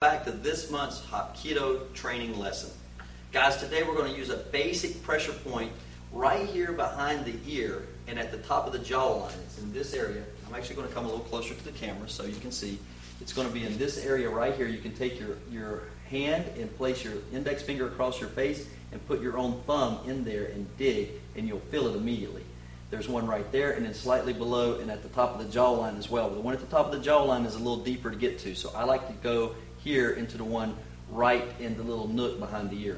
Back to this month's Hapkido training lesson. Guys, today we're going to use a basic pressure point right here behind the ear and at the top of the jawline. It's in this area. I'm actually going to come a little closer to the camera so you can see. It's going to be in this area right here. You can take your hand and place your index finger across your face and put your own thumb in there and dig, and you'll feel it immediately. There's one right there, and then slightly below and at the top of the jawline as well. But the one at the top of the jawline is a little deeper to get to, so I like to go here into the one right in the little nook behind the ear.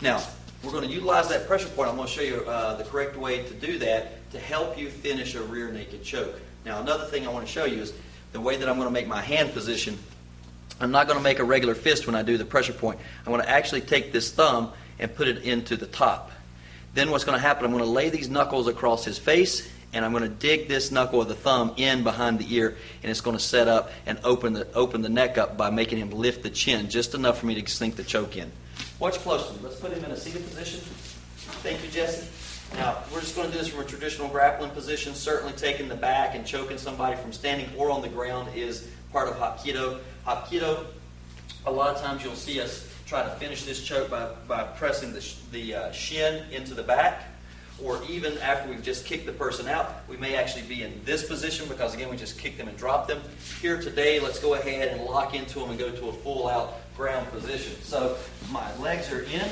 Now, we're going to utilize that pressure point. I'm going to show you the correct way to do that to help you finish a rear naked choke. Now, another thing I want to show you is the way that I'm going to make my hand position. I'm not going to make a regular fist when I do the pressure point. I'm going to actually take this thumb and put it into the top. Then what's going to happen, I'm going to lay these knuckles across his face, and I'm going to dig this knuckle of the thumb in behind the ear, and it's going to set up and open the neck up by making him lift the chin just enough for me to sink the choke in. Watch closely. Let's put him in a seated position. Thank you, Jesse. Now, we're just going to do this from a traditional grappling position. Certainly taking the back and choking somebody from standing or on the ground is part of Hapkido. Hapkido, a lot of times you'll see us try to finish this choke by pressing the shin into the back, or even after we've just kicked the person out, we may actually be in this position because, again, we just kicked them and dropped them. Here today, let's go ahead and lock into them and go to a full-out ground position. So my legs are in,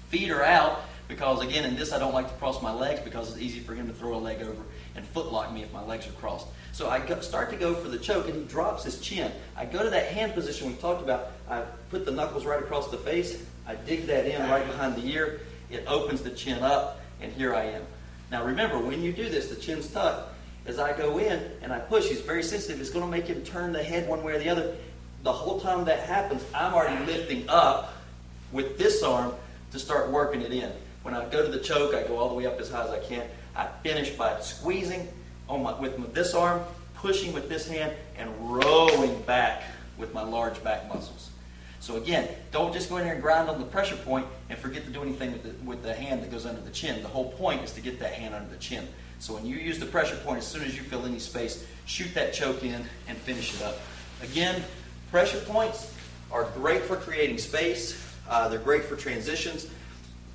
feet are out, because, again, in this I don't like to cross my legs because it's easy for him to throw a leg over and footlock me if my legs are crossed. So I start to go for the choke, and he drops his chin. I go to that hand position we talked about. I put the knuckles right across the face. I dig that in right behind the ear. It opens the chin up, and here I am. Now remember, when you do this, the chin's tucked. As I go in and I push, he's very sensitive. It's going to make him turn the head one way or the other. The whole time that happens, I'm already lifting up with this arm to start working it in. When I go to the choke, I go all the way up as high as I can. I finish by squeezing with this arm, pushing with this hand, and rowing back with my large back muscles. So again, don't just go in there and grind on the pressure point and forget to do anything with the hand that goes under the chin. The whole point is to get that hand under the chin. So when you use the pressure point, as soon as you feel any space, shoot that choke in and finish it up. Again, pressure points are great for creating space. They're great for transitions.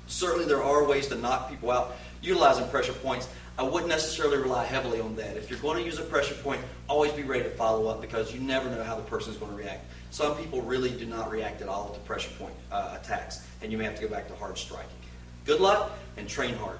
Certainly there are ways to knock people out utilizing pressure points. I wouldn't necessarily rely heavily on that. If you're going to use a pressure point, always be ready to follow up because you never know how the person is going to react. Some people really do not react at all to pressure point attacks, and you may have to go back to hard striking. Good luck and train hard.